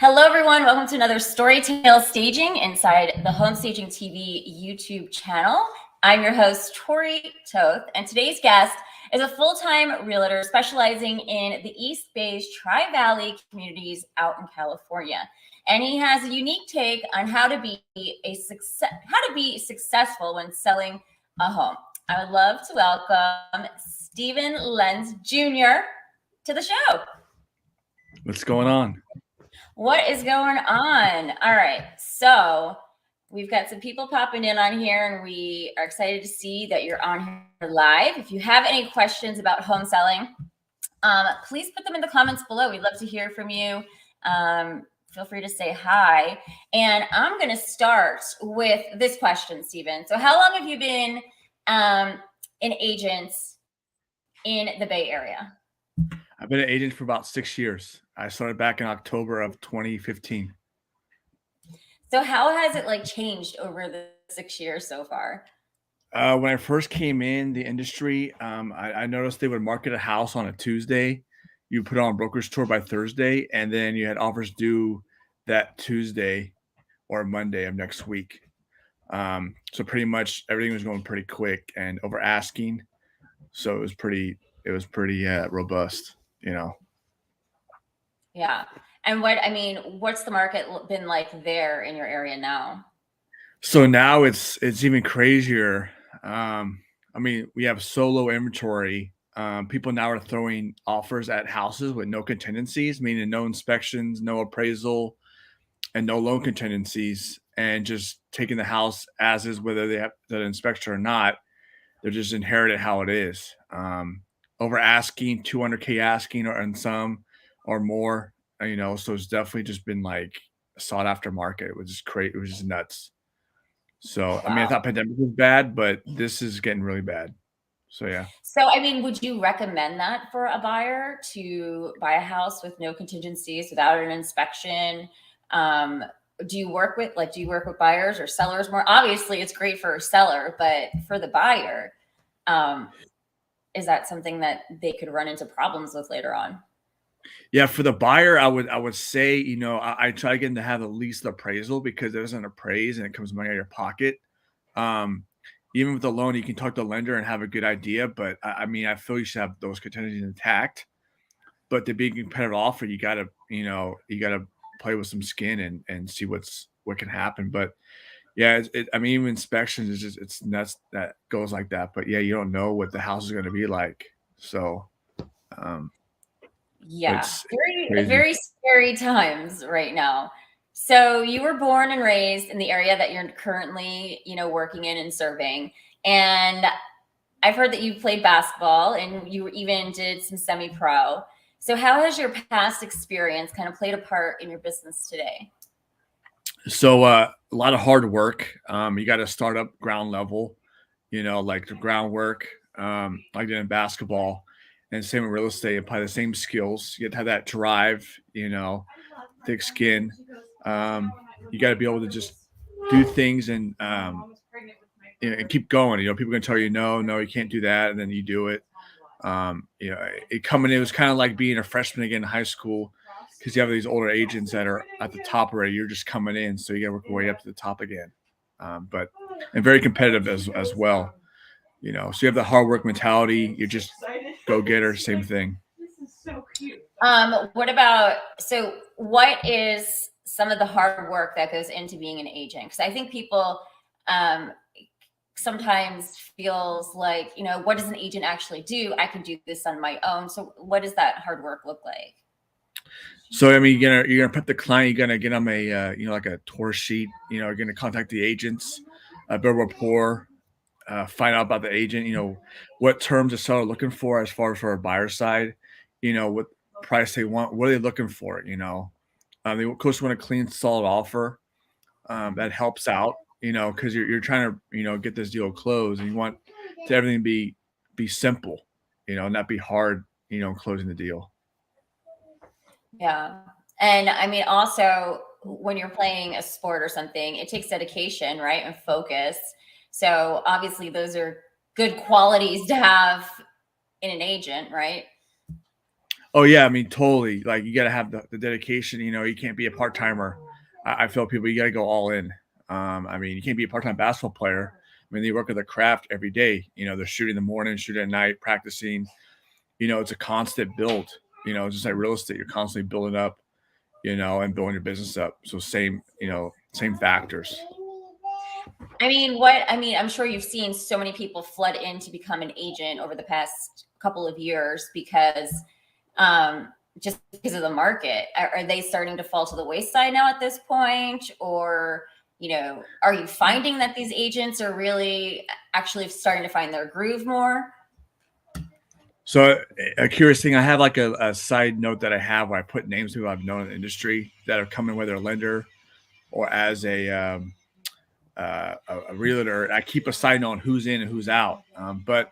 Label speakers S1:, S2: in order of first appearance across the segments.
S1: Hello, everyone. Welcome to another Storytale Staging inside the Home Staging TV YouTube channel. I'm your host, Tori Toth, and today's guest is a full-time realtor specializing in the East Bay's Tri-Valley communities out in California. And he has a unique take on how to be successful when selling a home. I would love to welcome Stephen Lenz Jr. to the show.
S2: What's going on?
S1: What is going on? All right. So we've got some people popping in on here, and we are excited to see that you're on here live. If you have any questions about home selling, please put them in the comments below. We'd love to hear from you. Feel free to say hi. And I'm going to start with this question, Stephen. So how long have you been an agent in the Bay Area?
S2: I've been an agent for about 6 years. I started back in October of 2015.
S1: So how has it changed over the 6 years so far?
S2: When I first came in the industry, I noticed they would market a house on a Tuesday. You put it on a broker's tour by Thursday, and then you had offers due that Tuesday or Monday of next week. So pretty much everything was going pretty quick and over asking. So it was pretty robust, you know.
S1: Yeah. And what's the market been like there in your area now?
S2: So now it's even crazier. We have so low inventory. People now are throwing offers at houses with no contingencies, meaning no inspections, no appraisal, and no loan contingencies, and just taking the house as is, whether they have the inspection or not. They're just inherit it how it is. Over asking, 200K asking, and some or more. So it's definitely just been like a sought after market. It was just crazy. It was just nuts. So, wow. I thought pandemic was bad, but this is getting really bad. So, yeah.
S1: So, would you recommend that for a buyer to buy a house with no contingencies, without an inspection? Do you work with buyers or sellers more? Obviously, it's great for a seller, but for the buyer, is that something that they could run into problems with later on?
S2: Yeah, for the buyer, I would say, I try to get them to have at least the appraisal, because it doesn't appraise and it comes money out of your pocket. Even with the loan, you can talk to the lender and have a good idea, but I feel you should have those contingencies intact. But to be a competitive offer, you gotta play with some skin and see what can happen. But yeah, even inspections is it's nuts that goes like that. But yeah, you don't know what the house is going to be like. So,
S1: yeah, very scary times right now. So you were born and raised in the area that you're currently, working in and serving. And I've heard that you played basketball and you even did some semi-pro. So how has your past experience kind of played a part in your business today?
S2: So a lot of hard work. You got to start up ground level, like the groundwork, like in basketball, and same with real estate. Apply the same skills. You have to have that drive, thick skin. You got to be able to just do things and keep going. People are gonna tell you no, you can't do that, and then you do it. Coming in, it was kind of like being a freshman again in high school, because you have these older agents that are at the top already. You're just coming in, so you got to work your way up to the top again. And very competitive as well. So you have the hard work mentality. You just go getter, same thing.
S1: This is so cute. What is some of the hard work that goes into being an agent? Because I think people sometimes feels like, what does an agent actually do? I can do this on my own. So what does that hard work look like?
S2: So, you're gonna put the client, you're gonna get them a, like a tour sheet, you're gonna contact the agents, build rapport, find out about the agent, what terms the seller looking for as far as for a buyer side, what price they want, what are they looking for, they of course want a clean, solid offer. That helps out, because you're trying to, get this deal closed, and you want to everything be simple, not be hard, closing the deal.
S1: Yeah. And also when you're playing a sport or something, it takes dedication, right? And focus. So obviously those are good qualities to have in an agent, right?
S2: Oh yeah, I mean, totally. Like you got to have the dedication. You know, you can't be a part timer. I feel people, you got to go all in. I mean, you can't be a part time basketball player. I mean, they work at the craft every day. You know, they're shooting in the morning, shooting at night, practicing. You know, it's a constant build. You know, just like real estate, you're constantly building up. You know, and building your business up. So same, you know, same factors.
S1: I mean, I'm sure you've seen so many people flood in to become an agent over the past couple of years because just because of the market. Are they starting to fall to the wayside now at this point? Or, are you finding that these agents are really actually starting to find their groove more?
S2: So a curious thing, I have like a side note that I have where I put names of people I've known in the industry that have come in, whether a lender or as a realtor. I keep a side note on who's in and who's out. But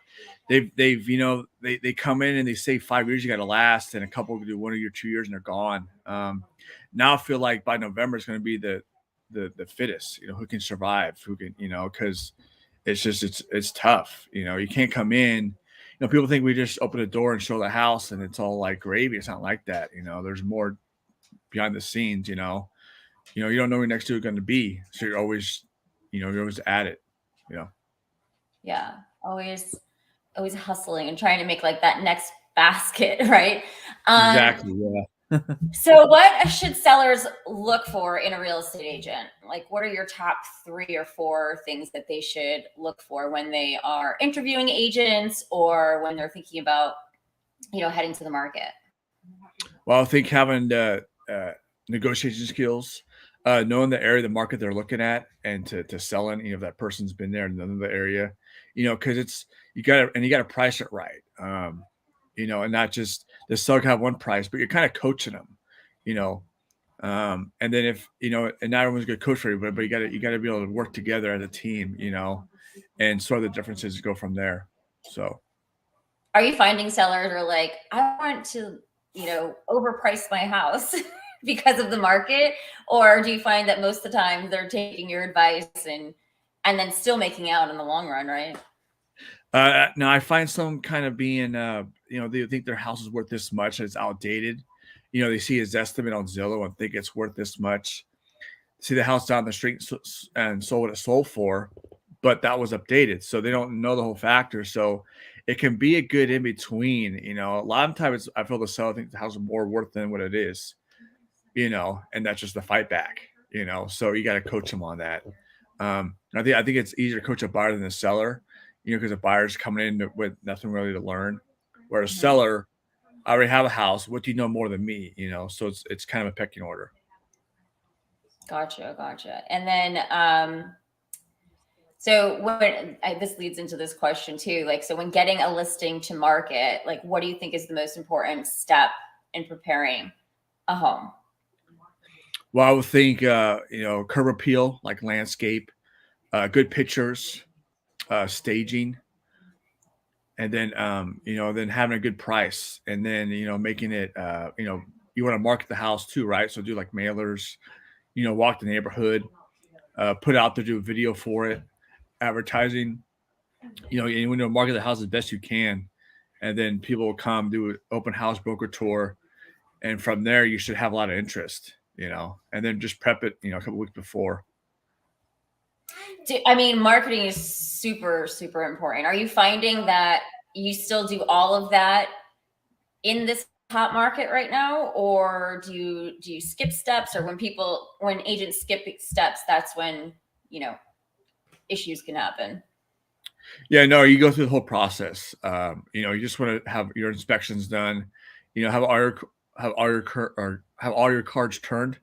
S2: they've they come in and they say 5 years you got to last, and a couple do 1 or 2 years and they're gone. Now I feel like by November it's going to be the fittest, who can survive, who can, because it's tough. You can't come in. People think we just open a door and show the house and it's all like gravy. It's not like that. There's more behind the scenes. You don't know where next to it going to be, so you're always at it. You know.
S1: Yeah, always hustling and trying to make like that next basket, right?
S2: Exactly. Yeah.
S1: So what should sellers look for in a real estate agent? Like, what are your top 3 or 4 things that they should look for when they are interviewing agents or when they're thinking about, heading to the market?
S2: Well, I think having the negotiation skills, knowing the area of the market they're looking at, and to sell in, if that person's been there in another area, because you got to price it right. And not just the seller can have one price, but you're kind of coaching them, you know. And then if and not everyone's good coach for everybody, but you gotta be able to work together as a team, and sort of the differences go from there. So
S1: Are you finding sellers are like, I want to, overprice my house because of the market? Or do you find that most of the time they're taking your advice and then still making out in the long run, right?
S2: now I find some kind of being, they think their house is worth this much and it's outdated. They see his estimate on Zillow and think it's worth this much. See the house down the street and sold what it sold for, but that was updated. So they don't know the whole factor. So it can be a good in between. A lot of times I feel the seller thinks the house is more worth than what it is, and that's just the fight back, so you got to coach them on that. I think it's easier to coach a buyer than the seller, because the buyer's coming in with nothing really to learn. Whereas
S1: Mhm.
S2: seller, I already have a house. What do you know more than me? So it's kind of a pecking order.
S1: Gotcha. And then, so this leads into this question too, like, so when getting a listing to market, like, what do you think is the most important step in preparing a home?
S2: Well, I would think, curb appeal, like landscape, good pictures, staging, and then, then having a good price, and then, making it, you want to market the house too, right? So do like mailers, walk the neighborhood, put out there, do a video for it, advertising, and you want to market the house as best you can, and then people will come do an open house broker tour, and from there you should have a lot of interest, and then just prep it, a couple weeks before.
S1: I mean, marketing is super, super important. Are you finding that you still do all of that in this hot market right now, or do you skip steps? Or when agents skip steps, that's when issues can happen?
S2: Yeah, no, you go through the whole process. You just want to have your inspections done, have all your cards turned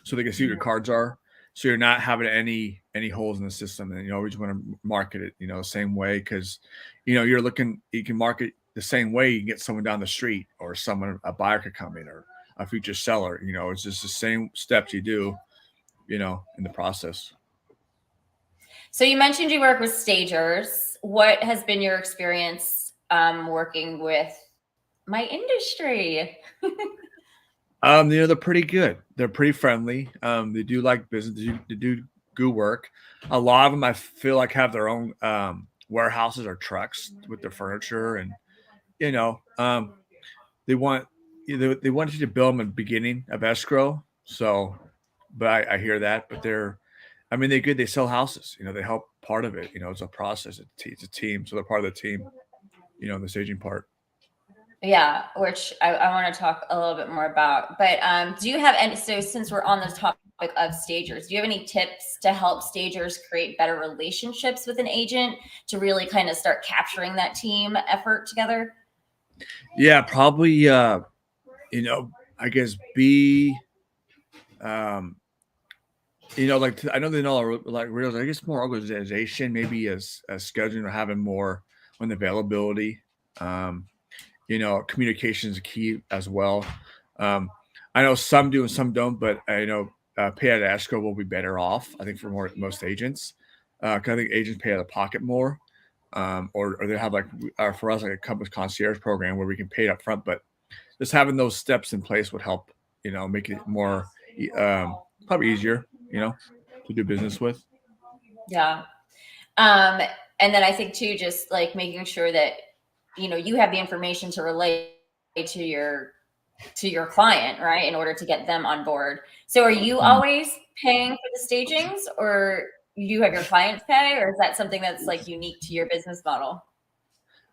S2: so they can see what your cards are. So you're not having any holes in the system, and you always want to market it, the same way, because you can market the same way. You can get someone down the street, or a buyer could come in, or a future seller. It's just the same steps you do, in the process.
S1: So you mentioned you work with stagers. What has been your experience working with my industry?
S2: They're pretty good. They're pretty friendly. They do like business. They do good work. A lot of them, I feel like, have their own warehouses or trucks with their furniture, and you know, um, they want they wanted you to bill them at the beginning of escrow. So, but I hear that, but I mean, they're good. They sell houses, they help part of it. It's a process. It's a team. So they're part of the team, the staging part.
S1: Yeah, which I want to talk a little bit more about. But do you have any, so since we're on the topic of stagers, do you have any tips to help stagers create better relationships with an agent to really kind of start capturing that team effort together?
S2: Yeah, probably, I guess um, like I know they know like real. I guess more organization, maybe as scheduling or having more on availability. Um, communication is key as well. Um, I know some do and some don't, but I know pay out of escrow will be better off. I think for most agents, because I think agents pay out of pocket more, or they have like for us like a compass concierge program where we can pay it up front. But just having those steps in place would help, make it more probably easier, to do business with.
S1: Yeah. Um, and then I think too, just like making sure that, you have the information to relate to your client, right? In order to get them on board. So are you always paying for the stagings, or you have your clients pay, or is that something that's like unique to your business model?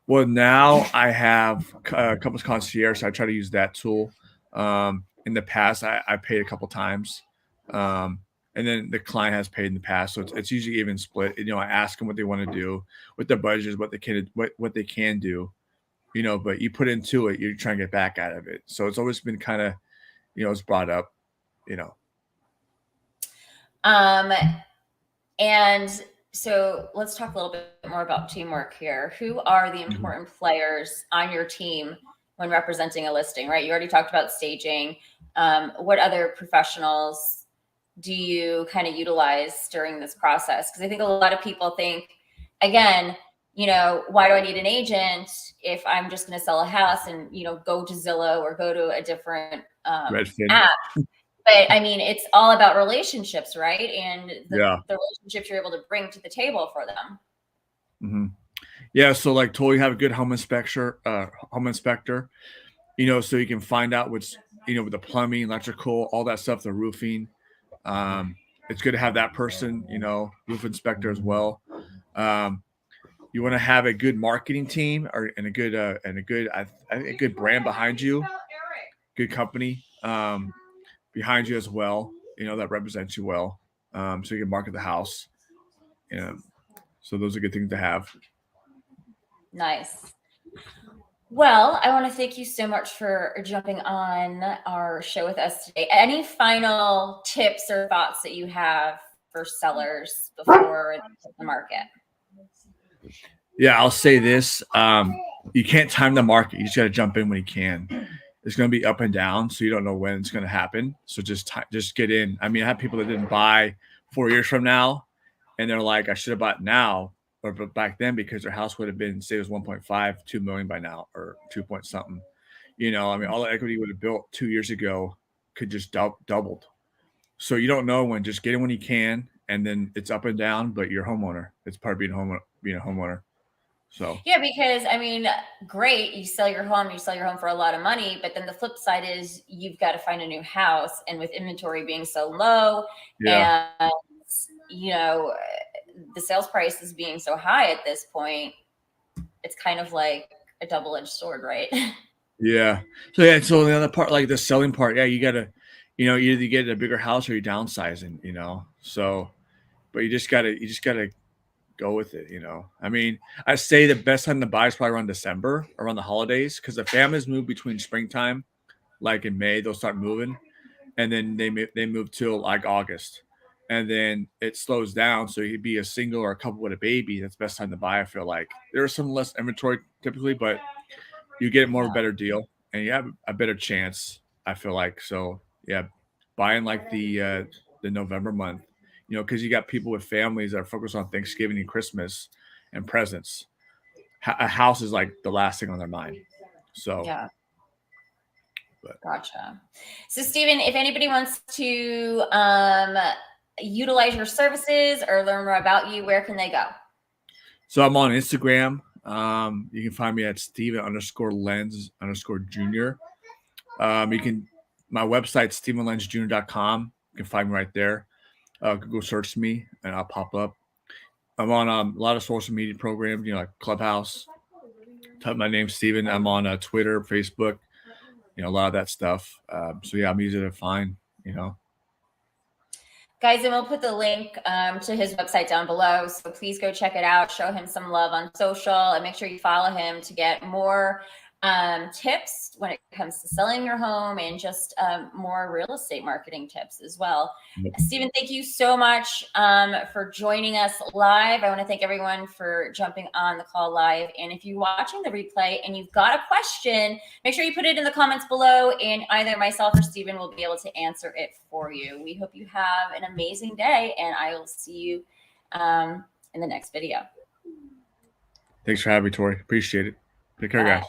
S2: Well, now I have a couple of concierge. So I try to use that tool. In the past, I paid a couple times, um, and then the client has paid in the past. So it's usually even split. I ask them what they want to do, what their budget is, what they can do. But you put into it, you're trying to get back out of it. So it's always been kind of, it's brought up. You know.
S1: Um, and so let's talk a little bit more about teamwork here. Who are the important players on your team when representing a listing, right? You already talked about staging. What other professionals do you kind of utilize during this process? Because I think a lot of people think, again, why do I need an agent if I'm just going to sell a house and, go to Zillow or go to a different
S2: Redfin.
S1: app? But I mean, it's all about relationships, right? And
S2: Yeah.
S1: the relationships you're able to bring to the table for them.
S2: Mm-hmm. Yeah. So like totally have a good home inspector, so you can find out what's, with the plumbing, electrical, all that stuff, the roofing. It's good to have that person, roof inspector as well. You want to have a good marketing team and a good a good brand behind you, good company behind you as well, that represents you well, so you can market the house. So those are good things to have.
S1: Nice. Well, I want to thank you so much for jumping on our show with us today. Any final tips or thoughts that you have for sellers before the market?
S2: Yeah, I'll say this. You can't time the market. You just got to jump in when you can. It's going to be up and down, so you don't know when it's going to happen. So just get in. I mean, I have people that didn't buy 4 years from now, and they're like, I should have bought now or back then because their house would have been, say it was 1.5, 2 million by now, or 2 point something. I mean, all the equity would have built 2 years ago could just doubled. So you don't know when. Just get in when you can, and then it's up and down. But you're a homeowner. It's part of being a homeowner. So
S1: yeah, because I mean, great, you sell your home for a lot of money, but then the flip side is you've got to find a new house, and with inventory being so low,
S2: yeah.
S1: and the sales prices being so high at this point, it's kind of like a double-edged sword, right?
S2: Yeah. So the other part, like the selling part, yeah, you gotta, you either get a bigger house or you're downsizing, So, but you just gotta go with it, I mean, I say the best time to buy is probably around December, around the holidays, because the families move between springtime, like in May, they'll start moving, and then they move till like August, and then it slows down. So you'd be a single or a couple with a baby. That's the best time to buy. I feel like there's some less inventory typically, but you get more of a better deal and you have a better chance. I feel like so. Yeah, buying like the November month, because you got people with families that are focused on Thanksgiving and Christmas and presents. A house is like the last thing on their mind. So
S1: yeah. Gotcha. So, Stephen, if anybody wants to utilize your services or learn more about you, where can they go?
S2: So I'm on Instagram. You can find me at Stephen_Lenz_Jr. You can, my website, StephenLenzJr.com. You can find me right there. Google search me and I'll pop up. I'm on a lot of social media programs, like Clubhouse. Type my name, Stephen. I'm on Twitter, Facebook, a lot of that stuff. So yeah, I'm easy to find,
S1: Guys, and we'll put the link to his website down below. So please go check it out. Show him some love on social and make sure you follow him to get more tips when it comes to selling your home and just more real estate marketing tips as well.
S2: Yep.
S1: Stephen, thank you so much for joining us live. I want to thank everyone for jumping on the call live. And if you're watching the replay and you've got a question, make sure you put it in the comments below and either myself or Stephen will be able to answer it for you. We hope you have an amazing day and I will see you in the next video.
S2: Thanks for having me, Tori. Appreciate it. Take care, guys.